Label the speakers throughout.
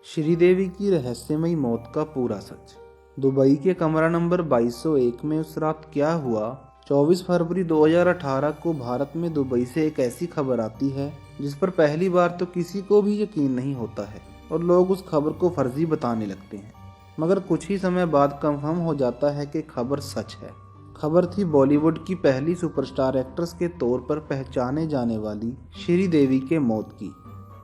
Speaker 1: श्रीदेवी की रहस्यमयी मौत का पूरा सच। दुबई के कमरा नंबर 2201 में उस रात क्या हुआ। 24 फरवरी 2018 को भारत में दुबई से एक ऐसी खबर आती है जिस पर पहली बार तो किसी को भी यकीन नहीं होता है और लोग उस खबर को फर्जी बताने लगते हैं, मगर कुछ ही समय बाद कंफर्म हो जाता है कि खबर सच है। खबर थी बॉलीवुड की पहली सुपरस्टार एक्ट्रेस के तौर पर पहचाने जाने वाली श्रीदेवी के मौत की।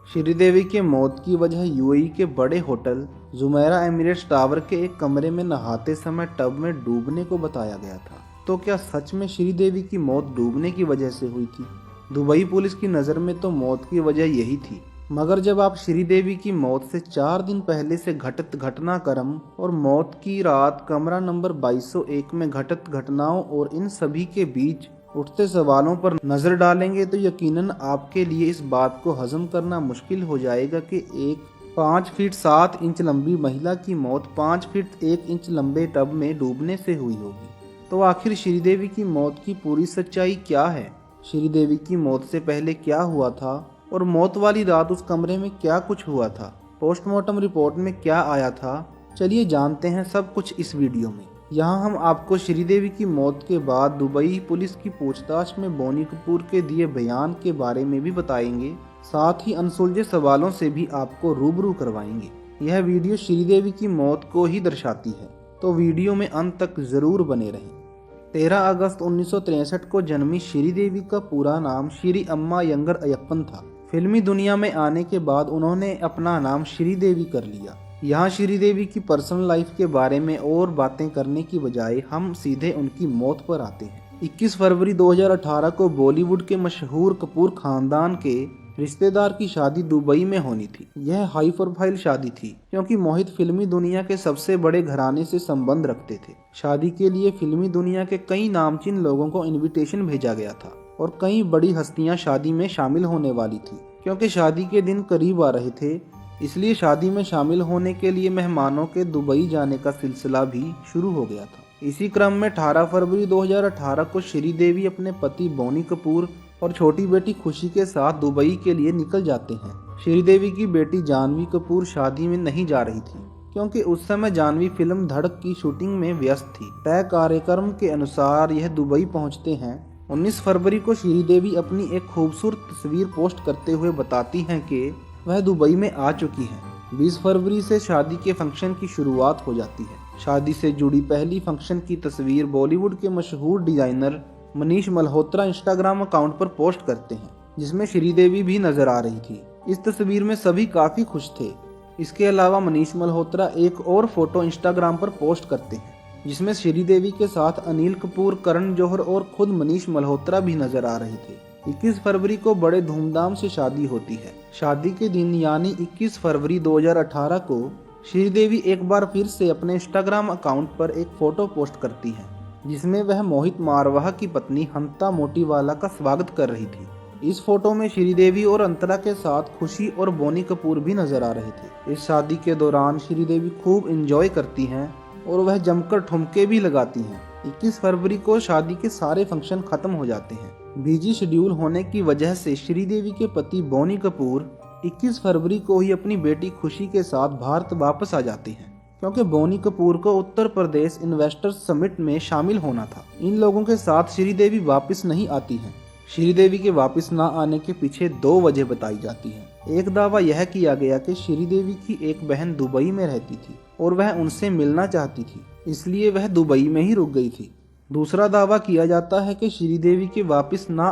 Speaker 1: श्रीदेवी के मौत की वजह यूएई के बड़े होटल जुमेरा एमिरेट्स टावर के एक कमरे में नहाते समय टब में डूबने को बताया गया था। तो क्या सच में श्रीदेवी की मौत डूबने की वजह से हुई थी? दुबई पुलिस की नज़र में तो मौत की वजह यही थी, मगर जब आप श्रीदेवी की मौत से 4 दिन पहले से घटित घटनाक्रम और मौत की रात कमरा नंबर 2201 में घटित घटनाओं और इन सभी के बीच उठते सवालों पर नज़र डालेंगे तो यकीनन आपके लिए इस बात को हजम करना मुश्किल हो जाएगा कि एक 5 फीट 7 इंच लंबी महिला की मौत 5 फीट 1 इंच लंबे टब में डूबने से हुई होगी। तो आखिर श्रीदेवी की मौत की पूरी सच्चाई क्या है? श्रीदेवी की मौत से पहले क्या हुआ था और मौत वाली रात उस कमरे में क्या कुछ हुआ था? पोस्टमार्टम रिपोर्ट में क्या आया था? चलिए जानते हैं सब कुछ इस वीडियो में। यहाँ हम आपको श्रीदेवी की मौत के बाद दुबई पुलिस की पूछताछ में बोनी कपूर के दिए बयान के बारे में भी बताएंगे, साथ ही अनसुलझे सवालों से भी आपको रूबरू करवाएंगे। यह वीडियो श्रीदेवी की मौत को ही दर्शाती है, तो वीडियो में अंत तक जरूर बने रहें। 13 अगस्त 1963 को जन्मी श्रीदेवी का पूरा नाम श्री अम्मा यंगर अयप्पन था। फिल्मी दुनिया में आने के बाद उन्होंने अपना नाम श्रीदेवी कर लिया। यहाँ श्रीदेवी की पर्सनल लाइफ के बारे में और बातें करने की बजाय हम सीधे उनकी मौत पर आते हैं। 21 फरवरी 2018 को बॉलीवुड के मशहूर कपूर खानदान के रिश्तेदार की शादी दुबई में होनी थी। यह हाई प्रोफाइल शादी थी क्योंकि मोहित फिल्मी दुनिया के सबसे बड़े घराने से संबंध रखते थे। शादी के लिए फिल्मी दुनिया के कई नामचीन लोगों को इन्विटेशन भेजा गया था और कई बड़ी हस्तियां शादी में शामिल होने वाली थी। क्योंकि शादी के दिन करीब आ रहे थे, इसलिए शादी में शामिल होने के लिए मेहमानों के दुबई जाने का सिलसिला भी शुरू हो गया था। इसी क्रम में 18 फरवरी 2018 को श्रीदेवी अपने पति बोनी कपूर और छोटी बेटी खुशी के साथ दुबई के लिए निकल जाते हैं। श्रीदेवी की बेटी जानवी कपूर शादी में नहीं जा रही थी क्योंकि उस समय जानवी फिल्म धड़क की शूटिंग में व्यस्त थी। तय कार्यक्रम के अनुसार यह दुबई पहुंचते हैं। 19 फरवरी को श्रीदेवी अपनी एक खूबसूरत तस्वीर पोस्ट करते हुए बताती हैं कि वह दुबई में आ चुकी हैं। 20 फरवरी से शादी के फंक्शन की शुरुआत हो जाती है। शादी से जुड़ी पहली फंक्शन की तस्वीर बॉलीवुड के मशहूर designer Manish Malhotra Instagram account पर पोस्ट करते हैं, जिसमें श्रीदेवी भी नजर आ रही थी। इस तस्वीर में सभी काफी खुश थे। इसके अलावा मनीष मल्होत्रा एक और फोटो इंस्टाग्राम पर पोस्ट करते हैं जिसमें श्रीदेवी के साथ अनिल कपूर, करण जौहर और खुद मनीष मल्होत्रा भी नजर आ रहे थे। 21 फरवरी को बड़े धूमधाम से शादी होती है। शादी के दिन यानी 21 फरवरी 2018 को श्रीदेवी एक बार फिर से अपने इंस्टाग्राम अकाउंट पर एक फोटो पोस्ट करती हैं जिसमें वह मोहित मारवाह की पत्नी हंता मोटीवाला का स्वागत कर रही थी। इस फोटो में श्रीदेवी और अंतरा के साथ खुशी और बोनी कपूर भी नजर आ रहे थे। इस शादी के दौरान श्रीदेवी खूब एंजॉय करती हैं और वह जमकर ठुमके भी लगाती हैं। 21 फरवरी को शादी के सारे फंक्शन खत्म हो जाते हैं। बिजी शेड्यूल होने की वजह से श्रीदेवी के पति बोनी कपूर 21 फरवरी को ही अपनी बेटी खुशी के साथ भारत वापस आ जाते हैं क्योंकि बोनी कपूर को उत्तर प्रदेश इन्वेस्टर्स समिट में शामिल होना था। इन लोगों के साथ श्रीदेवी वापस नहीं आती हैं। श्रीदेवी के वापस न आने के पीछे 2 वजह बताई जाती हैं। एक दावा यह किया गया कि श्रीदेवी की एक बहन दुबई में रहती थी और वह उनसे मिलना चाहती थी, इसलिए वह दुबई में ही रुक गई थी। दूसरा दावा किया जाता है कि श्रीदेवी के वापस ना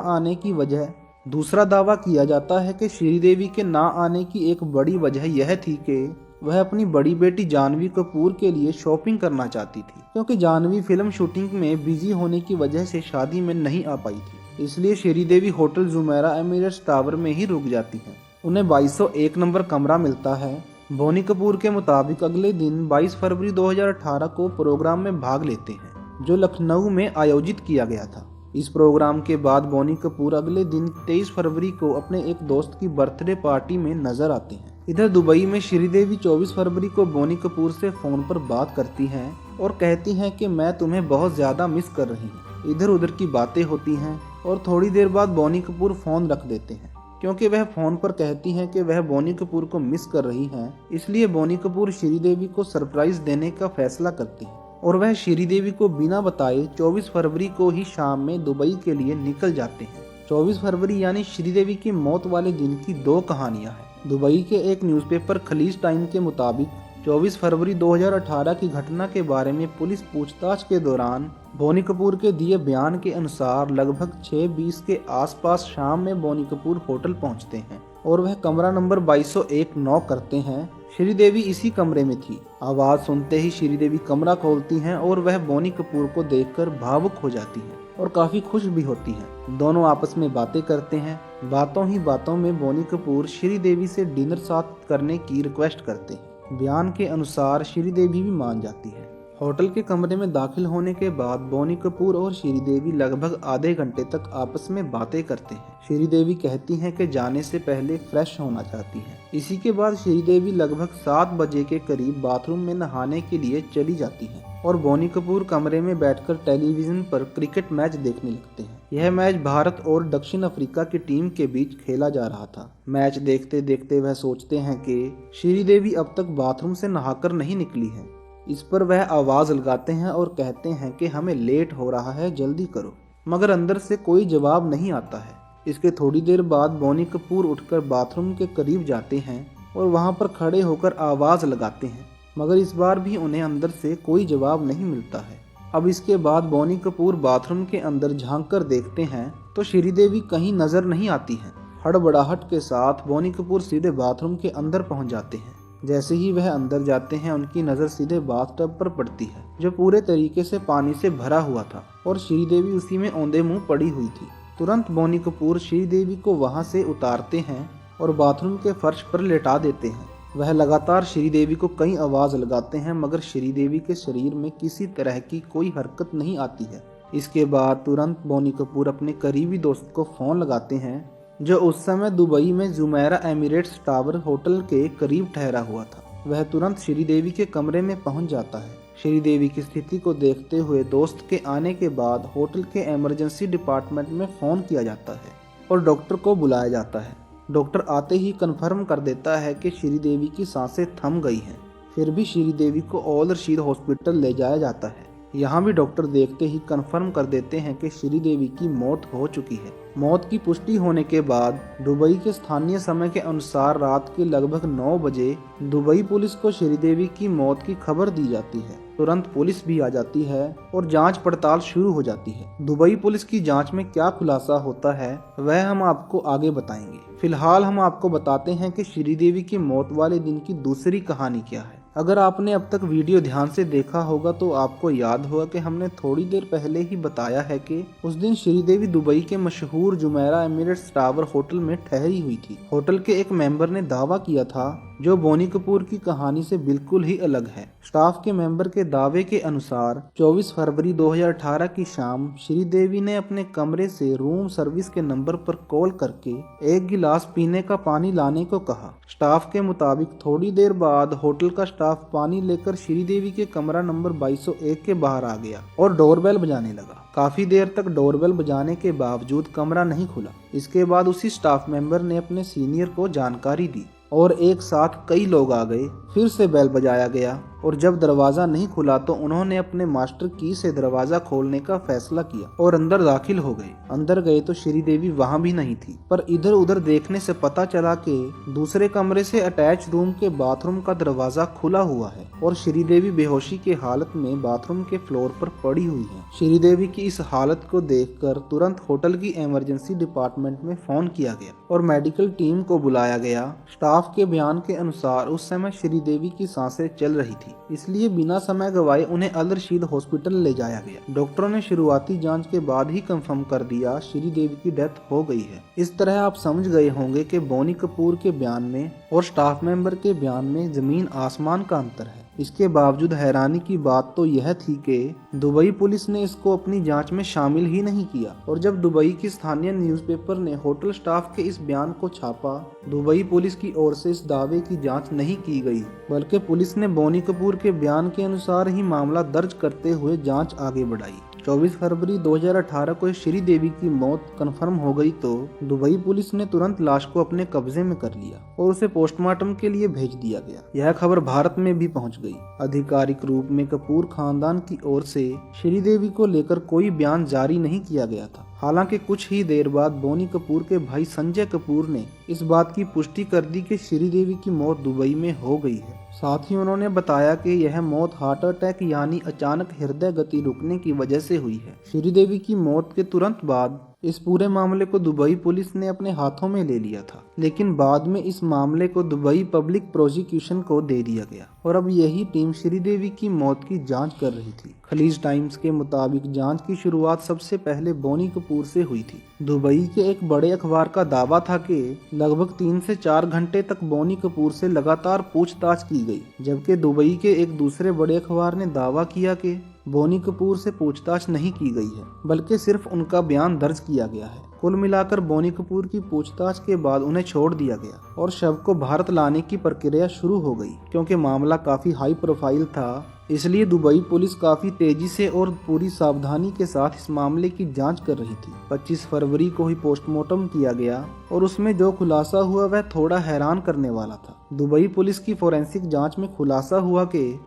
Speaker 1: आने की एक बड़ी वजह यह थी कि वह अपनी बड़ी बेटी जानवी कपूर के लिए शॉपिंग करना चाहती थी क्योंकि जानवी फिल्म शूटिंग में बिजी होने की वजह से शादी में नहीं आ पाई थी। इसलिए Sridevi hotel Jumeirah Emirates tower में ही रुक जाती हैं। उन्हें 2201 नंबर कमरा मिलता है। बोनी कपूर के मुताबिक अगले दिन 22 फरवरी 2018 को प्रोग्राम में भाग लेते हैं जो लखनऊ में आयोजित किया गया था। इस प्रोग्राम के बाद बोनी कपूर अगले दिन 23 फरवरी को अपने एक दोस्त की बर्थडे पार्टी में नजर आते हैं। इधर दुबई में श्रीदेवी 24 फरवरी को बोनी कपूर से फोन पर बात करती हैं और कहती हैं कि मैं तुम्हें बहुत ज़्यादा मिस कर रही हूँ। इधर उधर की बातें होती हैं और थोड़ी देर बाद बोनी कपूर फ़ोन रख देते हैं। क्योंकि वह फ़ोन पर कहती हैं कि वह बोनी कपूर को मिस कर रही हैं। इसलिए बोनी कपूर श्रीदेवी को सरप्राइज देने का फैसला करती है और वह श्रीदेवी को बिना बताए 24 फरवरी को ही शाम में दुबई के लिए निकल जाते हैं। 24 फरवरी यानी श्रीदेवी की मौत वाले दिन की दो कहानियां हैं। दुबई के एक न्यूज़पेपर खलीज टाइम के मुताबिक 24 फरवरी 2018 की घटना के बारे में पुलिस पूछताछ के दौरान बोनी कपूर के दिए बयान के अनुसार लगभग 6:20 के आसपास शाम में बोनी कपूर होटल पहुंचते हैं और वह कमरा नंबर 2201 नॉक करते हैं। श्रीदेवी इसी कमरे में थी। आवाज़ सुनते ही श्रीदेवी कमरा खोलती हैं और वह बोनी कपूर को देखकर भावुक हो जाती हैं और काफ़ी खुश भी होती हैं। दोनों आपस में बातें करते हैं। बातों ही बातों में बोनी कपूर श्रीदेवी से डिनर साथ करने की रिक्वेस्ट करते हैं। बयान के अनुसार श्रीदेवी भी मान जाती है। होटल के कमरे में दाखिल होने के बाद बोनी कपूर और श्रीदेवी लगभग आधे घंटे तक आपस में बातें करते हैं। श्रीदेवी कहती हैं कि जाने से पहले फ्रेश होना चाहती हैं। इसी के बाद श्रीदेवी लगभग 7 बजे के करीब बाथरूम में नहाने के लिए चली जाती हैं और बोनी कपूर कमरे में बैठकर टेलीविजन पर क्रिकेट मैच देखने लगते हैं। यह मैच भारत और दक्षिण अफ्रीका की टीम के बीच खेला जा रहा था। मैच देखते देखते वह सोचते हैं कि श्रीदेवी अब तक बाथरूम से नहाकर नहीं निकली है। इस पर वह आवाज़ लगाते हैं और कहते हैं कि हमें लेट हो रहा है, जल्दी करो। मगर अंदर से कोई जवाब नहीं आता है। इसके थोड़ी देर बाद बोनी कपूर उठकर बाथरूम के करीब जाते हैं और वहां पर खड़े होकर आवाज़ लगाते हैं, मगर इस बार भी उन्हें अंदर से कोई जवाब नहीं मिलता है। अब इसके बाद बोनी कपूर बाथरूम के अंदर झांक कर देखते हैं तो श्रीदेवी कहीं नजर नहीं आती हैं। हड़बड़ाहट के साथ बोनी कपूर सीधे बाथरूम के अंदर पहुंच जाते हैं। जैसे ही वह अंदर जाते हैं उनकी नज़र सीधे बाथटब पर पड़ती है जो पूरे तरीके से पानी से भरा हुआ था और श्रीदेवी उसी में औंधे मुंह पड़ी हुई थी। तुरंत बोनी कपूर श्रीदेवी को वहां से उतारते हैं और बाथरूम के फर्श पर लेटा देते हैं। वह लगातार श्रीदेवी को कई आवाज़ लगाते हैं मगर श्रीदेवी के शरीर में किसी तरह की कोई हरकत नहीं आती है। इसके बाद तुरंत बोनी कपूर अपने करीबी दोस्त को फ़ोन लगाते हैं जो उस समय दुबई में जुमेरा एमिरेट्स टावर होटल के करीब ठहरा हुआ था। वह तुरंत श्रीदेवी के कमरे में पहुंच जाता है। श्रीदेवी की स्थिति को देखते हुए दोस्त के आने के बाद होटल के इमरजेंसी डिपार्टमेंट में फ़ोन किया जाता है और डॉक्टर को बुलाया जाता है। डॉक्टर आते ही कंफर्म कर देता है कि श्रीदेवी की सांसें थम गई हैं। फिर भी श्रीदेवी को ऑल रशीद हॉस्पिटल ले जाया जाता है। यहाँ भी डॉक्टर देखते ही कंफर्म कर देते हैं कि श्रीदेवी की मौत हो चुकी है। मौत की पुष्टि होने के बाद दुबई के स्थानीय समय के अनुसार रात के लगभग 9 बजे दुबई पुलिस को श्रीदेवी की मौत की खबर दी जाती है। तुरंत पुलिस भी आ जाती है और जांच पड़ताल शुरू हो जाती है। दुबई पुलिस की जांच में क्या खुलासा होता है वह हम आपको आगे बताएंगे। फिलहाल हम आपको बताते हैं कि श्रीदेवी की मौत वाले दिन की दूसरी कहानी क्या है। अगर आपने अब तक वीडियो ध्यान से देखा होगा तो आपको याद होगा कि हमने थोड़ी देर पहले ही बताया है कि उस दिन श्रीदेवी दुबई के मशहूर जुमेरा एमिरेट्स टावर होटल में ठहरी हुई थी। होटल के एक मेंबर ने दावा किया था जो बोनी कपूर की कहानी से बिल्कुल ही अलग है। स्टाफ के मेंबर के दावे के अनुसार 24 फरवरी 2018 की शाम श्रीदेवी ने अपने कमरे से रूम सर्विस के नंबर पर कॉल करके एक गिलास पीने का पानी लाने को कहा। स्टाफ के मुताबिक थोड़ी देर बाद होटल का स्टाफ पानी लेकर श्रीदेवी के कमरा नंबर 2201 के बाहर आ गया और डोरबेल बजाने लगा। काफी देर तक डोरबेल बजाने के बावजूद कमरा नहीं खुला। इसके बाद उसी स्टाफ मेंबर ने अपने सीनियर को जानकारी दी और एक साथ कई लोग आ गए। फिर से बेल बजाया गया और जब दरवाज़ा नहीं खुला तो उन्होंने अपने मास्टर की से दरवाज़ा खोलने का फैसला किया और अंदर दाखिल हो गए। अंदर गए तो श्रीदेवी वहां भी नहीं थी, पर इधर उधर देखने से पता चला कि दूसरे कमरे से अटैच रूम के बाथरूम का दरवाज़ा खुला हुआ है और श्रीदेवी बेहोशी की हालत में बाथरूम के फ्लोर पर पड़ी हुई है। श्रीदेवी की इस हालत को देखकर तुरंत होटल की इमरजेंसी डिपार्टमेंट में फ़ोन किया गया और मेडिकल टीम को बुलाया गया। स्टाफ के बयान के अनुसार उस समय श्रीदेवी की सांसें चल रही थी, इसलिए बिना समय गवाए उन्हें अल रशीद हॉस्पिटल ले जाया गया। डॉक्टरों ने शुरुआती जांच के बाद ही कंफर्म कर दिया श्रीदेवी की डेथ हो गई है। इस तरह आप समझ गए होंगे कि बोनी कपूर के बयान में और स्टाफ मेंबर के बयान में जमीन आसमान का अंतर है। इसके बावजूद हैरानी की बात तो यह थी कि दुबई पुलिस ने इसको अपनी जांच में शामिल ही नहीं किया और जब दुबई की स्थानीय न्यूज़पेपर ने होटल स्टाफ के इस बयान को छापा, दुबई पुलिस की ओर से इस दावे की जांच नहीं की गई, बल्कि पुलिस ने बोनी कपूर के बयान के अनुसार ही मामला दर्ज करते हुए जांच आगे बढ़ाई। 24 फरवरी 2018 को श्रीदेवी की मौत कंफर्म हो गई तो दुबई पुलिस ने तुरंत लाश को अपने कब्जे में कर लिया और उसे पोस्टमार्टम के लिए भेज दिया गया। यह खबर भारत में भी पहुंच गई। आधिकारिक रूप में कपूर खानदान की ओर से श्रीदेवी को लेकर कोई बयान जारी नहीं किया गया था। हालांकि कुछ ही देर बाद बोनी कपूर के भाई संजय कपूर ने इस बात की पुष्टि कर दी कि श्रीदेवी की मौत दुबई में हो गई है। साथ ही उन्होंने बताया कि यह मौत हार्ट अटैक यानी अचानक हृदय गति रुकने की वजह से हुई है। श्रीदेवी की मौत के तुरंत बाद इस पूरे मामले को दुबई पुलिस ने अपने हाथों में ले लिया था, लेकिन बाद में इस मामले को दुबई पब्लिक प्रोसिक्यूशन को दे दिया गया और अब यही टीम श्रीदेवी की मौत की जांच कर रही थी। खलीज टाइम्स के मुताबिक जांच की शुरुआत सबसे पहले बोनी कपूर से हुई थी। दुबई के एक बड़े अखबार का दावा था कि लगभग 3 से 4 घंटे तक बोनी कपूर से लगातार पूछताछ की गई, जबकि दुबई के एक दूसरे बड़े अखबार ने दावा किया कि बोनी कपूर से पूछताछ नहीं की गई है, बल्कि सिर्फ उनका बयान दर्ज किया गया है। कुल मिलाकर बोनी कपूर की पूछताछ के बाद उन्हें छोड़ दिया गया और शव को भारत लाने की प्रक्रिया शुरू हो गई। क्योंकि मामला काफी हाई प्रोफाइल था, इसलिए दुबई पुलिस काफी तेजी से और पूरी सावधानी के साथ इस मामले की जांच कर रही थी। 25 फरवरी को ही पोस्टमार्टम किया गया और उसमें जो खुलासा हुआ वह थोड़ा हैरान करने वाला था। दुबई पुलिस की फोरेंसिक जांच में खुलासा हुआ कि